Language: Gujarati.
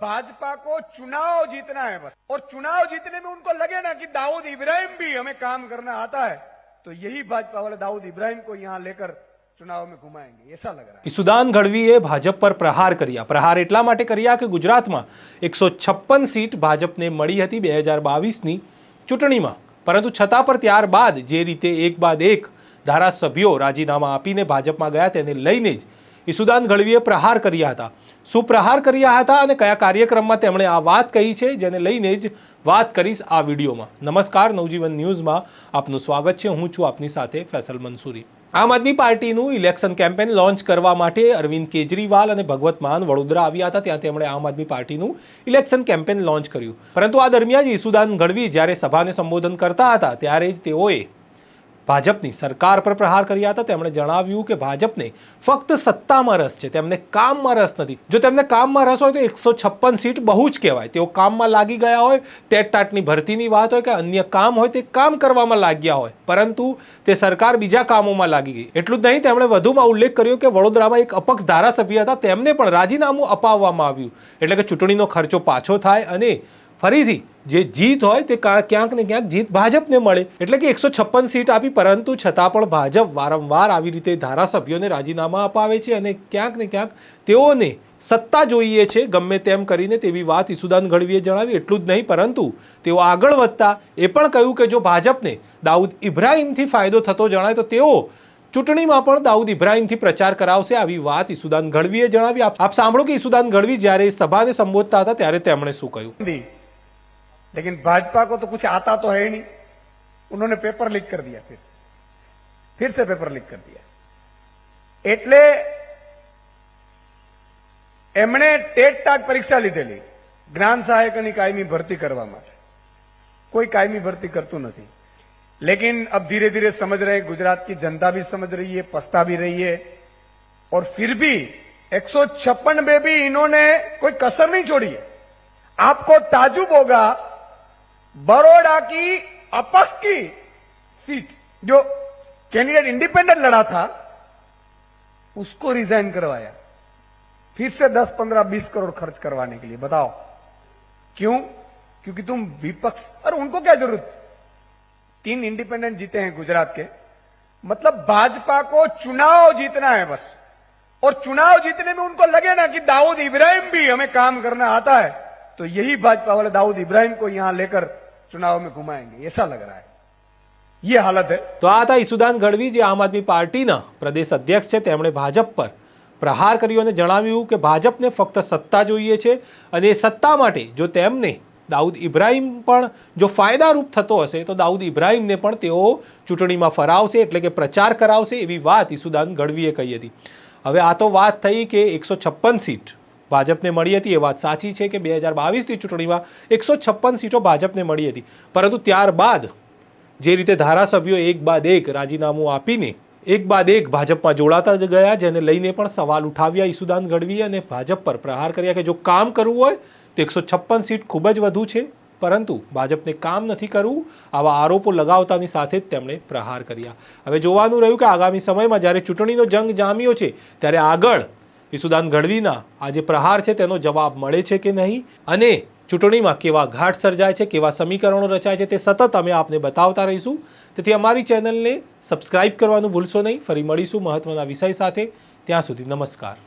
भाजपा को चुनाव जीतना है बस, और चुनाव जीतने में उनको लगे ना कि दाऊद इब्राहिम भी हमें काम करना आता है, तो यही भाजपा वाले दाऊद इब्राहिम को यहां लेकर चुनाव में घुमाएंगे, ऐसा लग रहा है। ઈસુદાન ગઢવીએ ભાજપ પર પ્રહાર કર્યા. પ્રહાર એટલા માટે કર્યા કે ગુજરાતમાં 156 સીટ ભાજપને મળી હતી 2022ની ચૂંટણીમાં, પરંતુ છતાં પર ત્યારબાદ જે રીતે એક બાદ એક ધારાસભ્યો રાજીનામા આપીને ભાજપમાં ગયા તેને લઈને જ ઈસુદાન ગઢવીએ પ્રહાર કર્યા હતા. શું પ્રહાર કર્યા હતા અને કયા કાર્યક્રમમાં તેમણે આ વાત કહી છે, જેને લઈને જ વાત કરીશ આ વિડીયોમાં. નમસ્કાર, નવજીવન ન્યૂઝમાં આપનું સ્વાગત છે. હું છું આપની સાથે ફૈસલ મંસૂરી. આમ આદમી પાર્ટીનું ઇલેક્શન કેમ્પેન લોન્ચ કરવા માટે અરવિંદ કેજરીવાલ અને ભગવત માન વડોદરા આવ્યા હતા. ત્યાં તેમણે આમ આદમી પાર્ટીનું ઇલેક્શન કેમ્પેન લોન્ચ કર્યું, પરંતુ આ દરમિયાન ઈસુદાન ગઢવી જ્યારે સભાને સંબોધન કરતા હતા ત્યારે જ તેઓએ ભાજપની સરકાર પર પ્રહાર કર્યા હતા. તેમણે જણાવ્યું કે ભાજપને ફક્ત સત્તામાં રસ છે, તેમને કામમાં રસ નથી. જો તેમને કામમાં રસ હોય તો 156 સીટ બહુ જ કહેવાય. તેઓ કામમાં લાગી ગયા હોય, ટેટ ટાટની ભરતીની વાત હોય કે અન્ય કામ હોય, તે કામ કરવામાં લાગ્યા હોય, પરંતુ તે સરકાર બીજા કામોમાં લાગી ગઈ. એટલું જ નહીં, તેમણે વધુમાં ઉલ્લેખ કર્યો કે વડોદરામાં એક અપક્ષ ધારાસભ્ય હતા, તેમને પણ રાજીનામું અપાવવામાં આવ્યું, એટલે કે ચૂંટણીનો ખર્ચો પાછો થાય અને ફરીથી જે જીત હોય તે ક્યાંક ને ક્યાંક જીત ભાજપને મળે. એટલે કે 156 સીટ આપી, પરંતુ છતાં પણ ભાજપ વારંવાર આવી રીતે ધારાસભ્યોને રાજીનામા અપાવે છે અને ક્યાંક ને ક્યાંક તેઓને સત્તા જોઈએ છે ગમે તેમ કરીને, તેવી વાત ઈસુદાન ગઢવીએ જણાવી. એટલું જ નહીં, પરંતુ તેઓ આગળ વધતા એ પણ કહ્યું કે જો ભાજપને દાઉદ ઇબ્રાહિમથી ફાયદો થતો જણાય તો તેઓ ચૂંટણીમાં પણ દાઉદ ઇબ્રાહિમથી પ્રચાર કરાવશે. આવી વાત ઈસુદાન ગઢવીએ જણાવી. આપ સાંભળો કે ઈસુદાન ગઢવી જ્યારે સભાને સંબોધતા હતા ત્યારે તેમણે શું કહ્યું. लेकिन भाजपा को तो कुछ आता तो है नहीं, उन्होंने पेपर लीक कर दिया, फिर से पेपर लीक कर दिया. એટલે એમણે ટેટ ટાટ પરીક્ષા લીધેલી જ્ઞાન સહાયકની કાયમી ભરતી કરવા માટે. કોઈ કાયમી ભરતી કરતું નથી. लेकिन अब धीरे धीरे समझ रहे हैं, गुजरात की जनता भी समझ रही है, पछता भी रही है, और फिर भी 156 में भी इन्होंने कोई कसर नहीं छोड़ी है. आपको ताजुब होगा, बड़ौदा की अपक्ष की सीट जो कैंडिडेट इंडिपेंडेंट लड़ा था उसको रिजाइन करवाया, फिर से 10, 15, 20 करोड़ खर्च करवाने के लिए. बताओ क्यों? क्योंकि तुम विपक्ष. और उनको क्या जरूरत? 3 इंडिपेंडेंट जीते हैं गुजरात के. मतलब भाजपा को चुनाव जीतना है बस, और चुनाव जीतने में उनको लगे ना कि दाऊद इब्राहिम भी हमें काम करना आता है, तो यही भाजपा वाले दाऊद इब्राहिम को यहां लेकर चुनाव में घुमाएंगे, ऐसा लग रहा है. ये हालत है. તો આ હતા ઈસુદાન ગઢવી, જે આમ આદમી પાર્ટીના પ્રદેશ અધ્યક્ષ છે. તેમણે ભાજપ પર પ્રહાર કર્યો અને જણાવ્યું કે ભાજપને ફક્ત સત્તા જોઈએ છે અને એ સત્તા માટે જો તેમને દાઉદ ઇબ્રાહિમ પણ જો ફાયદારૂપ થતો હશે તો દાઉદ ઇબ્રાહિમને પણ તેઓ ચૂંટણીમાં ફરાવશે, એટલે કે પ્રચાર કરાવશે. એવી વાત ઈસુદાન ગઢવીએ કહી હતી. હવે આ તો વાત થઈ કે 156 સીટ ભાજપને મળી હતી. એ વાત સાચી છે કે 2022ની ચૂંટણીમાં 156 સીટો ભાજપને મળી હતી, પરંતુ ત્યારબાદ જે રીતે ધારાસભ્યો એક બાદ એક રાજીનામું આપીને એક બાદ એક ભાજપમાં જોડાતા જ ગયા, જેને લઈને પણ સવાલ ઉઠાવ્યા ઈસુદાન ગઢવીએ અને ભાજપ પર પ્રહાર કર્યા કે જો કામ કરવું હોય તો 156 સીટ ખૂબ જ વધુ છે, પરંતુ ભાજપને કામ નથી કરવું. આવા આરોપો લગાવતાની સાથે જ તેમણે પ્રહાર કર્યા. હવે જોવાનું રહ્યું કે આગામી સમયમાં જ્યારે ચૂંટણીનો જંગ જામ્યો છે ત્યારે આગળ ઈસુદાન ગઢવીના આ જે પ્રહાર છે તેનો જવાબ મળે છે કે નહીં, અને ચૂંટણીમાં કેવા ઘાટ સર્જાય છે, કેવા સમીકરણો રચાય છે, તે સતત અમે આપને બતાવતા રહીશું. તેથી અમારી ચેનલને સબસ્ક્રાઇબ કરવાનું ભૂલશો નહીં. ફરી મળીશું મહત્વના વિષય સાથે. ત્યાં સુધી નમસ્કાર.